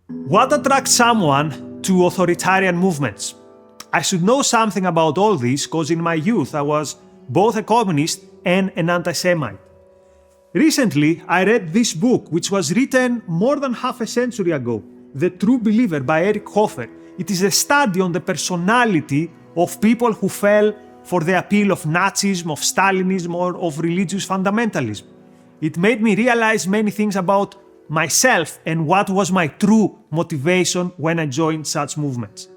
What attracts someone to authoritarian movements? I should know something about all this because in my youth I was both a communist and an anti-Semite. Recently, I read this book, which was written more than half a century ago, The True Believer by Eric Hoffer. It is a study on the personality of people who fell for the appeal of Nazism, of Stalinism, or of religious fundamentalism. It made me realize many things about myself and what was my true motivation when I joined such movements.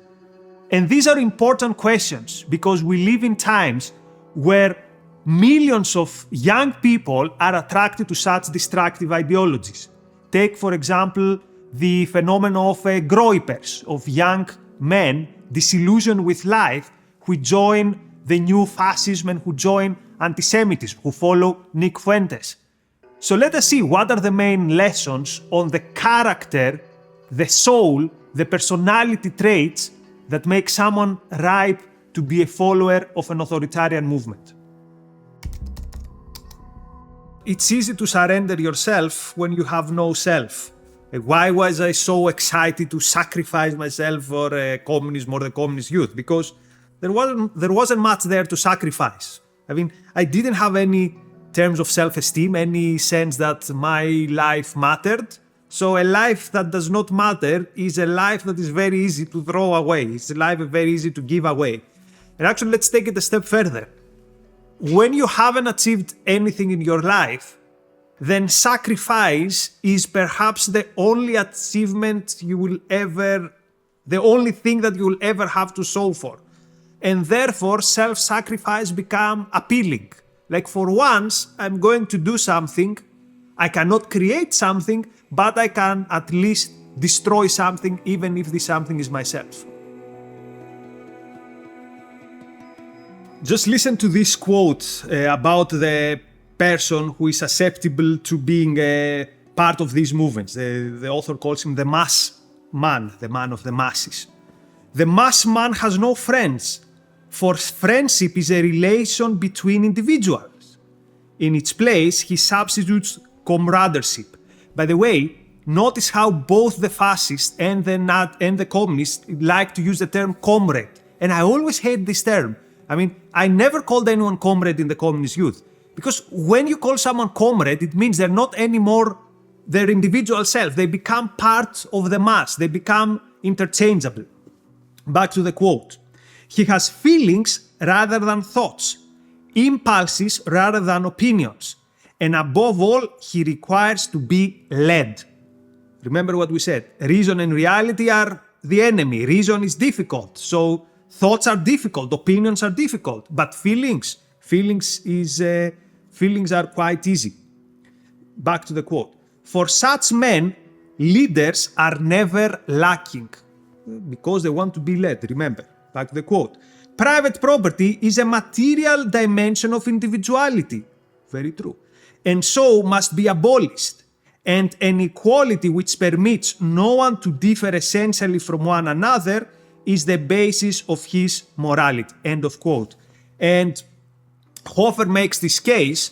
And these are important questions because we live in times where millions of young people are attracted to such destructive ideologies. Take, for example, the phenomenon of groypers, of young men disillusioned with life who join the new fascism and who join anti-Semitism, who follow Nick Fuentes. So let us see what are the main lessons on the character, the soul, the personality traits that make someone ripe to be a follower of an authoritarian movement. It's easy to surrender yourself when you have no self. Why was I so excited to sacrifice myself for communism or the communist youth? Because there wasn't much there to sacrifice. I mean, I didn't have any terms of self-esteem, any sense that my life mattered. So a life that does not matter is a life that is very easy to throw away. It's a life very easy to give away. And actually, let's take it a step further. When you haven't achieved anything in your life, then sacrifice is perhaps the only achievement the only thing that you will ever have to solve for. And therefore, self-sacrifice becomes appealing. Like for once, I'm going to do something. I cannot create something, but I can at least destroy something, even if this something is myself. Just listen to this quote about the person who is susceptible to being a part of these movements. The author calls him the mass man, the man of the masses. The mass man has no friends, for friendship is a relation between individuals. In its place, he substitutes comradeship. By the way, notice how both the fascists and the communists like to use the term comrade. And I always hate this term. I mean, I never called anyone comrade in the communist youth. Because when you call someone comrade, it means they're not anymore their individual self. They become part of the mass. They become interchangeable. Back to the quote. He has feelings rather than thoughts, impulses rather than opinions. And above all, he requires to be led. Remember what we said. Reason and reality are the enemy. Reason is difficult. So thoughts are difficult. Opinions are difficult. But feelings are quite easy. Back to the quote. For such men, leaders are never lacking because they want to be led. Remember, back to the quote. Private property is a material dimension of individuality. Very true. And so must be abolished. And an equality which permits no one to differ essentially from one another is the basis of his morality. End of quote. And Hoffer makes this case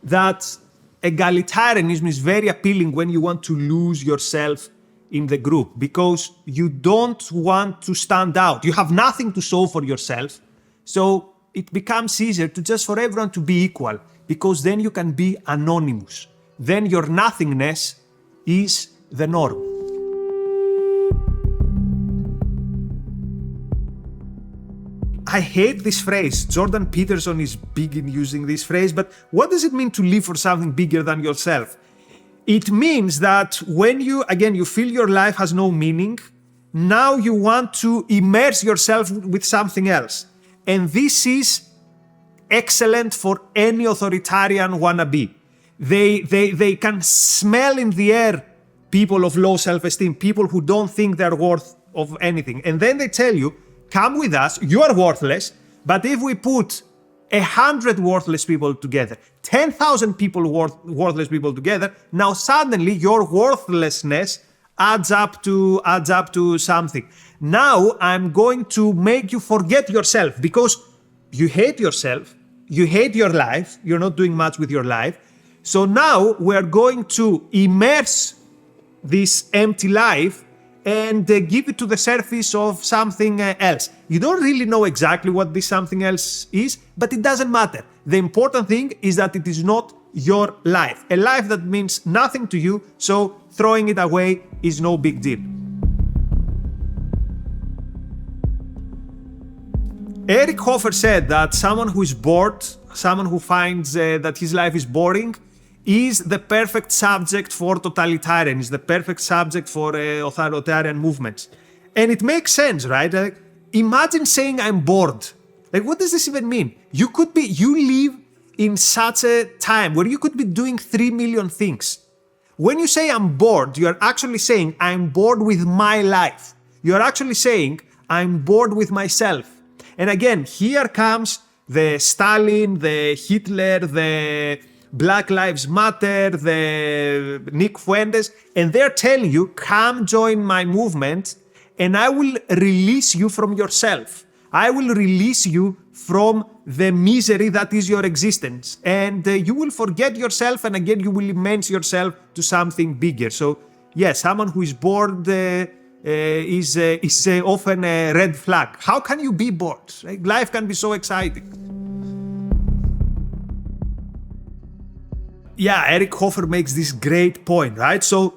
that egalitarianism is very appealing when you want to lose yourself in the group because you don't want to stand out. You have nothing to show for yourself. So it becomes easier for everyone to be equal because then you can be anonymous. Then your nothingness is the norm. I hate this phrase. Jordan Peterson is big in using this phrase, but what does it mean to live for something bigger than yourself? It means that when you feel your life has no meaning, now you want to immerse yourself with something else. And this is excellent for any authoritarian wannabe. They can smell in the air people of low self-esteem, people who don't think they're worth of anything. And then they tell you, come with us, you are worthless, but if we put 100 worthless people together, 10,000 worthless people together, now suddenly your worthlessness adds up to something. Now I'm going to make you forget yourself because you hate yourself, you hate your life, you're not doing much with your life. So now we're going to immerse this empty life and give it to the surface of something else. You don't really know exactly what this something else is, but it doesn't matter. The important thing is that it is not your life. A life that means nothing to you, so throwing it away is no big deal. Eric Hoffer said that someone who is bored, someone who finds that his life is boring, is the perfect subject for totalitarian, is the perfect subject for authoritarian movements. And it makes sense, right? Imagine saying I'm bored. Like, what does this even mean? You live in such a time where you could be doing 3 million things. When you say I'm bored, you are actually saying I'm bored with my life. You are actually saying I'm bored with myself. And again, here comes the Stalin, the Hitler, the Black Lives Matter, the Nick Fuentes, and they're telling you, come join my movement and I will release you from yourself. I will release you from the misery that is your existence. And you will forget yourself, and again, you will immerse yourself to something bigger. So yes, someone who is bored is often a red flag. How can you be bored? Like, life can be so exciting. Yeah, Eric Hoffer makes this great point, right? So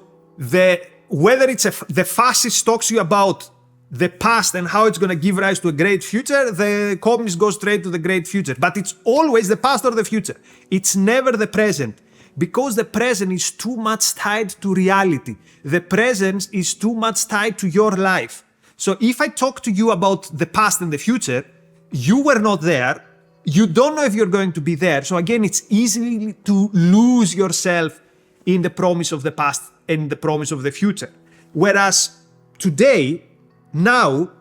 whether it's the fascist talks you about the past and how it's going to give rise to a great future, the communists go straight to the great future. But it's always the past or the future. It's never the present, because the present is too much tied to reality. The present is too much tied to your life. So if I talk to you about the past and the future, you were not there. You don't know if you're going to be there. So again, it's easy to lose yourself in the promise of the past and the promise of the future. Whereas today, now,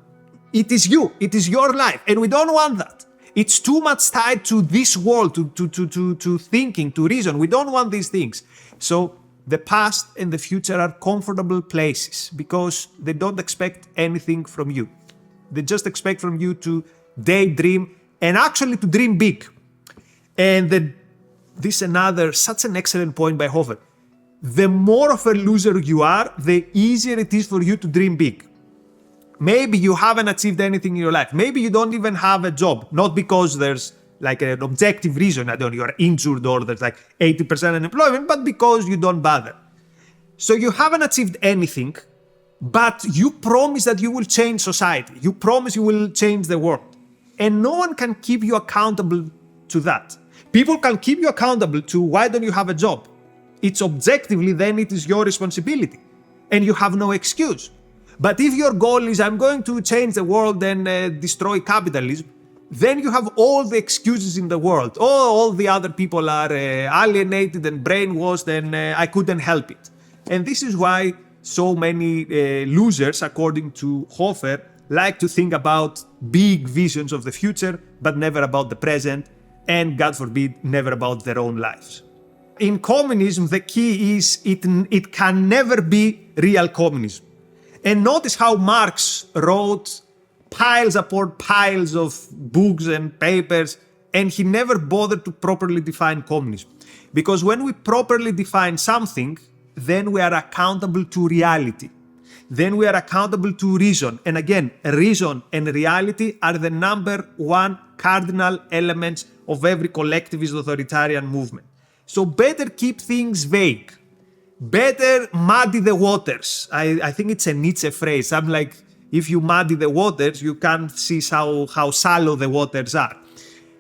it is you. It is your life. And we don't want that. It's too much tied to this world, to thinking, to reason. We don't want these things. So the past and the future are comfortable places because they don't expect anything from you. They just expect from you to daydream and actually to dream big. And this is such an excellent point by Hoffer. The more of a loser you are, the easier it is for you to dream big. Maybe you haven't achieved anything in your life. Maybe you don't even have a job. Not because there's like an objective reason, I don't know, you're injured or there's like 80% unemployment, but because you don't bother. So you haven't achieved anything, but you promise that you will change society. You promise you will change the world. And no one can keep you accountable to that. People can keep you accountable to why don't you have a job. It's objectively, then it is your responsibility. And you have no excuse. But if your goal is, I'm going to change the world and destroy capitalism, then you have all the excuses in the world. Oh, all the other people are alienated and brainwashed and I couldn't help it. And this is why so many losers, according to Hoffer, like to think about big visions of the future, but never about the present, and God forbid, never about their own lives. In communism, the key is it can never be real communism. And notice how Marx wrote piles upon piles of books and papers, and he never bothered to properly define communism. Because when we properly define something, then we are accountable to reality. Then we are accountable to reason. And again, reason and reality are the number one cardinal elements of every collectivist authoritarian movement. So better keep things vague. Better muddy the waters. I think it's a Nietzsche phrase. I'm like, if you muddy the waters, you can't see how shallow the waters are.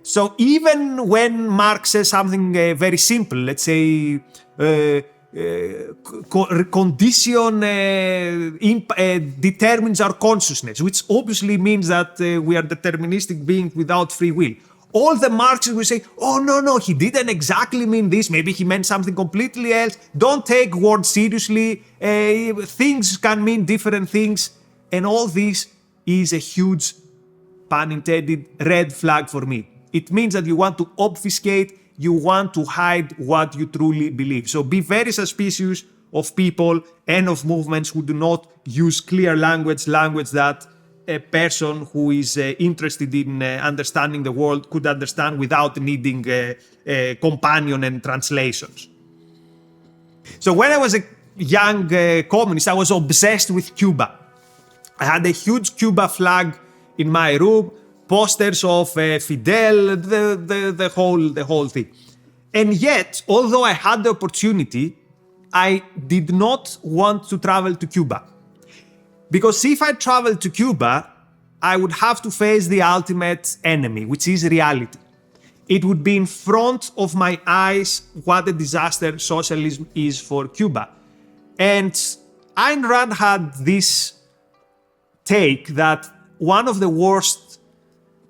So even when Marx says something very simple, let's say condition determines our consciousness, which obviously means that we are deterministic beings without free will. All the Marxists will say, oh, no, he didn't exactly mean this. Maybe he meant something completely else. Don't take words seriously. Things can mean different things. And all this is a huge, pun intended, red flag for me. It means that you want to obfuscate, you want to hide what you truly believe. So be very suspicious of people and of movements who do not use clear language that a person who is interested in understanding the world could understand without needing a companion and translations. So when I was a young communist, I was obsessed with Cuba. I had a huge Cuba flag in my room, posters of Fidel, the whole thing. And yet, although I had the opportunity, I did not want to travel to Cuba. Because if I traveled to Cuba, I would have to face the ultimate enemy, which is reality. It would be in front of my eyes what a disaster socialism is for Cuba. And Ayn Rand had this take that one of the worst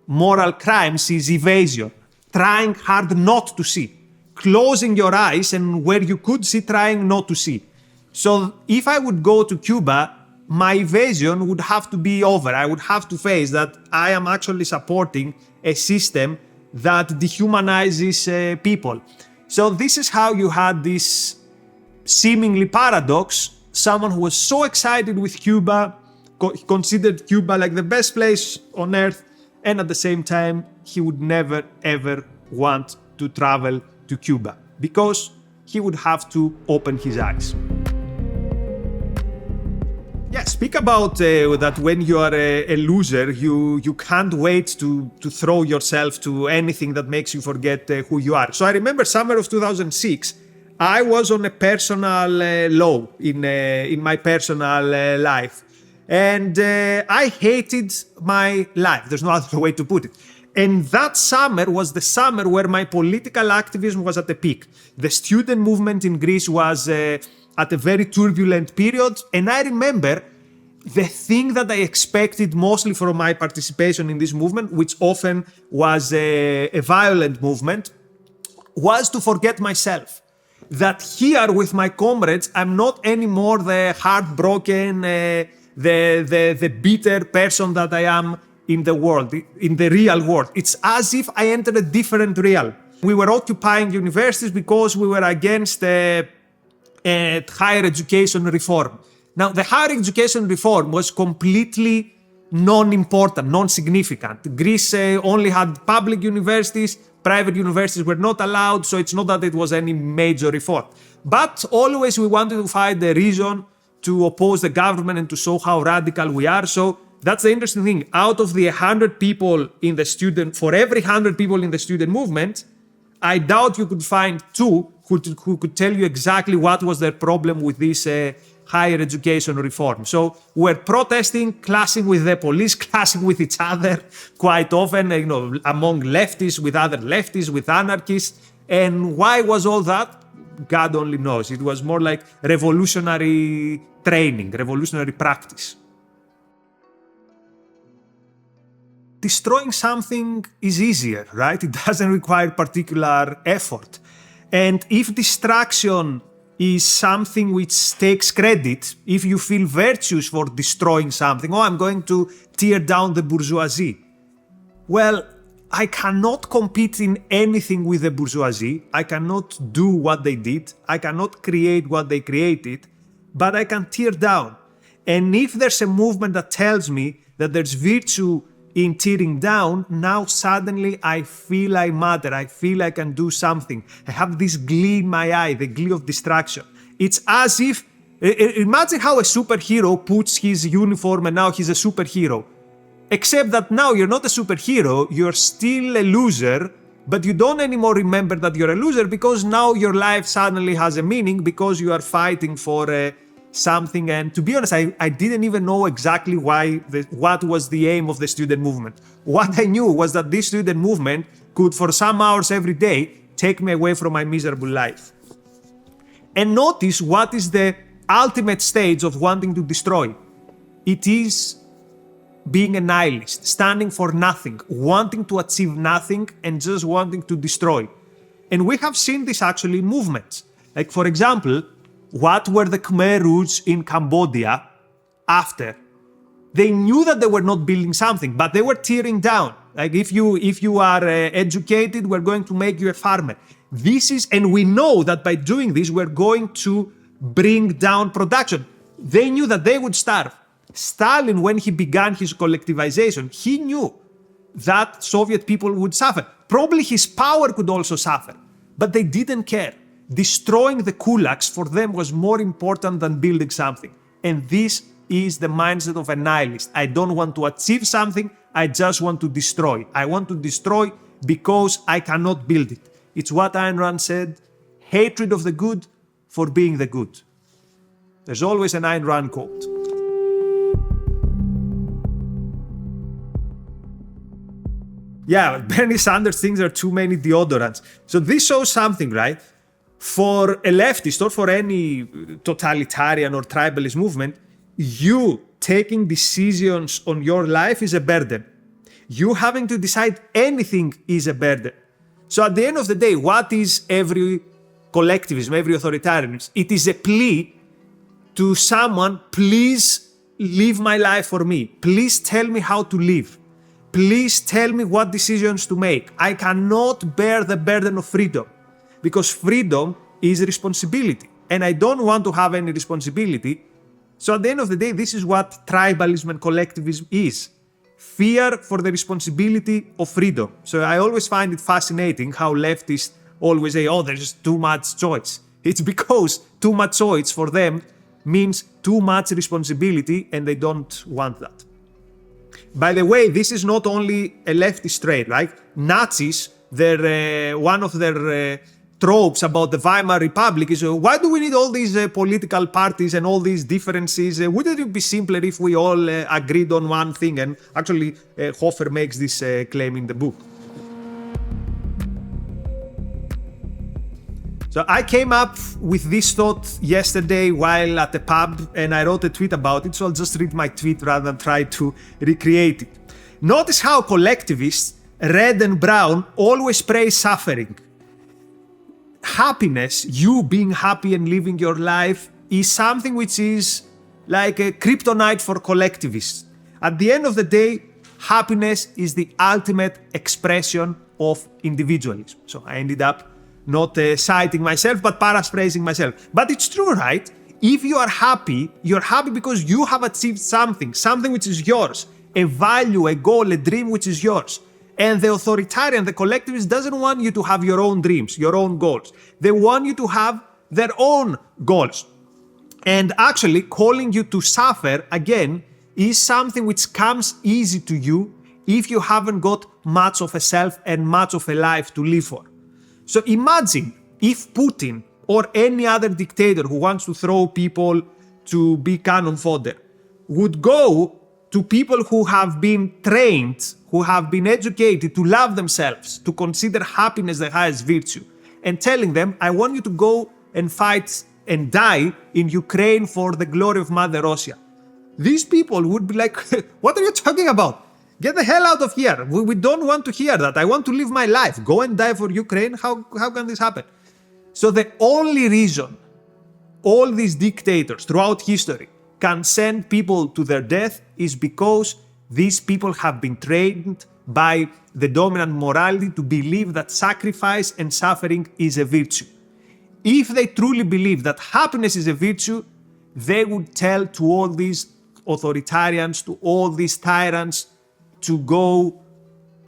moral crimes is evasion, trying hard not to see, closing your eyes, and where you could see, trying not to see. So if I would go to Cuba, my evasion would have to be over. I would have to face that I am actually supporting a system that dehumanizes people. So this is how you had this seemingly paradox. Someone who was so excited with Cuba, considered Cuba like the best place on earth, and at the same time, he would never ever want to travel to Cuba because he would have to open his eyes. Yeah, speak about that when you are a loser, you can't wait to throw yourself to anything that makes you forget who you are. So I remember summer of 2006, I was on a personal low in my personal life. And I hated my life. There's no other way to put it. And that summer was the summer where my political activism was at the peak. The student movement in Greece was at a very turbulent period. And I remember the thing that I expected mostly from my participation in this movement, which often was a violent movement, was to forget myself. That here with my comrades, I'm not anymore the heartbroken, the bitter person that I am in the world, in the real world. It's as if I entered a different realm. We were occupying universities because we were against higher education reform. Now, the higher education reform was completely non-important, non-significant. Greece only had public universities, private universities were not allowed, so it's not that it was any major reform. But always we wanted to find a reason to oppose the government and to show how radical we are. So that's the interesting thing. Out of the 100 people in the student, for every 100 people in the student movement, I doubt you could find two who could tell you exactly what was their problem with this higher education reform. So we're protesting, clashing with the police, clashing with each other quite often, among leftists, with other leftists, with anarchists. And why was all that? God only knows. It was more like revolutionary training, revolutionary practice. Destroying something is easier, right? It doesn't require particular effort. And if distraction is something which takes credit, if you feel virtuous for destroying something, I'm going to tear down the bourgeoisie. Well, I cannot compete in anything with the bourgeoisie. I cannot do what they did. I cannot create what they created, but I can tear down. And if there's a movement that tells me that there's virtue in tearing down, now suddenly I feel I matter. I feel I can do something. I have this glee in my eye, the glee of distraction. It's as if, imagine how a superhero puts his uniform and now he's a superhero. Except that now you're not a superhero, you're still a loser, but you don't anymore remember that you're a loser because now your life suddenly has a meaning because you are fighting for something. And to be honest, I didn't even know exactly what was the aim of the student movement. What I knew was that this student movement could, for some hours every day, take me away from my miserable life. And notice what is the ultimate stage of wanting to destroy. It is being a nihilist, standing for nothing, wanting to achieve nothing and just wanting to destroy. And we have seen this actually in movements. Like, for example, what were the Khmer Rouge in Cambodia after? They knew that they were not building something, but they were tearing down. Like, if you are educated, we're going to make you a farmer. And we know that by doing this, we're going to bring down production. They knew that they would starve. Stalin, when he began his collectivization, he knew that Soviet people would suffer. Probably his power could also suffer, but they didn't care. Destroying the kulaks for them was more important than building something. And this is the mindset of a nihilist. I don't want to achieve something, I just want to destroy. I want to destroy because I cannot build it. It's what Ayn Rand said, hatred of the good for being the good. There's always an Ayn Rand quote. Yeah, Bernie Sanders thinks there are too many deodorants. So this shows something, right? For a leftist or for any totalitarian or tribalist movement, you taking decisions on your life is a burden. You having to decide anything is a burden. So at the end of the day, what is every collectivism, every authoritarianism? It is a plea to someone, please live my life for me. Please tell me how to live. Please tell me what decisions to make. I cannot bear the burden of freedom because freedom is responsibility. And I don't want to have any responsibility. So at the end of the day, this is what tribalism and collectivism is. Fear for the responsibility of freedom. So I always find it fascinating how leftists always say, oh, there's too much choice. It's because too much choice for them means too much responsibility and they don't want that. By the way, this is not only a leftist trait, right? Nazis, one of their tropes about the Weimar Republic is, why do we need all these political parties and all these differences? Wouldn't it be simpler if we all agreed on one thing? And actually, Hoffer makes this claim in the book. So I came up with this thought yesterday while at the pub and I wrote a tweet about it, so I'll just read my tweet rather than try to recreate it. Notice how collectivists, red and brown, always praise suffering. Happiness, you being happy and living your life, is something which is like a kryptonite for collectivists. At the end of the day, happiness is the ultimate expression of individualism. So I ended up not citing myself, but paraphrasing myself. But it's true, right? If you are happy, you're happy because you have achieved something which is yours, a value, a goal, a dream which is yours. And the authoritarian, the collectivist, doesn't want you to have your own dreams, your own goals. They want you to have their own goals. And actually, calling you to suffer, again, is something which comes easy to you if you haven't got much of a self and much of a life to live for. So imagine if Putin or any other dictator who wants to throw people to be cannon fodder would go to people who have been trained, who have been educated to love themselves, to consider happiness the highest virtue, and telling them, I want you to go and fight and die in Ukraine for the glory of Mother Russia. These people would be like, what are you talking about? Get the hell out of here. We don't want to hear that. I want to live my life. Go and die for Ukraine. How can this happen? So the only reason all these dictators throughout history can send people to their death is because these people have been trained by the dominant morality to believe that sacrifice and suffering is a virtue. If they truly believe that happiness is a virtue, they would tell to all these authoritarians, to all these tyrants, to go,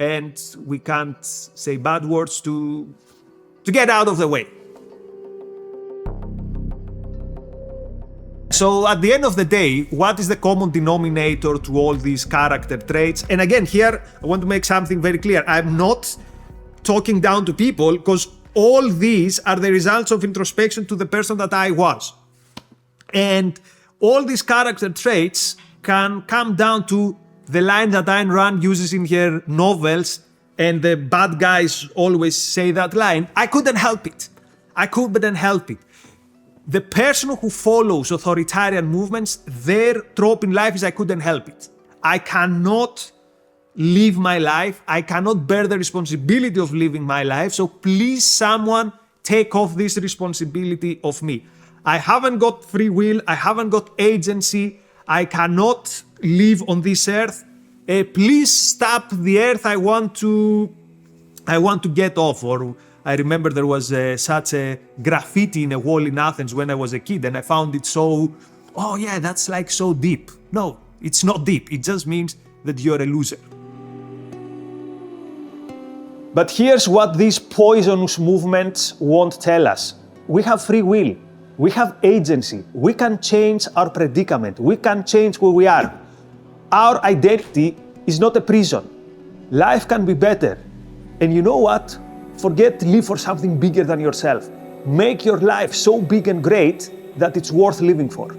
and we can't say bad words, to get out of the way. So at the end of the day, what is the common denominator to all these character traits? And again, here, I want to make something very clear. I'm not talking down to people because all these are the results of introspection to the person that I was. And all these character traits can come down to the line that Ayn Rand uses in her novels, and the bad guys always say that line. I couldn't help it. The person who follows authoritarian movements, their trope in life is I couldn't help it. I cannot live my life. I cannot bear the responsibility of living my life. So please, someone take off this responsibility of me. I haven't got free will. I haven't got agency. I cannot live on this earth. Please stop the earth. I want to get off. Or I remember there was such a graffiti in a wall in Athens when I was a kid, and I found it so, oh yeah, that's like so deep. No, it's not deep. It just means that you're a loser. But here's what these poisonous movements won't tell us. we have free will. We have agency. We can change our predicament. We can change who we are. Our identity is not a prison. Life can be better. And you know what? Forget to live for something bigger than yourself. Make your life so big and great that it's worth living for.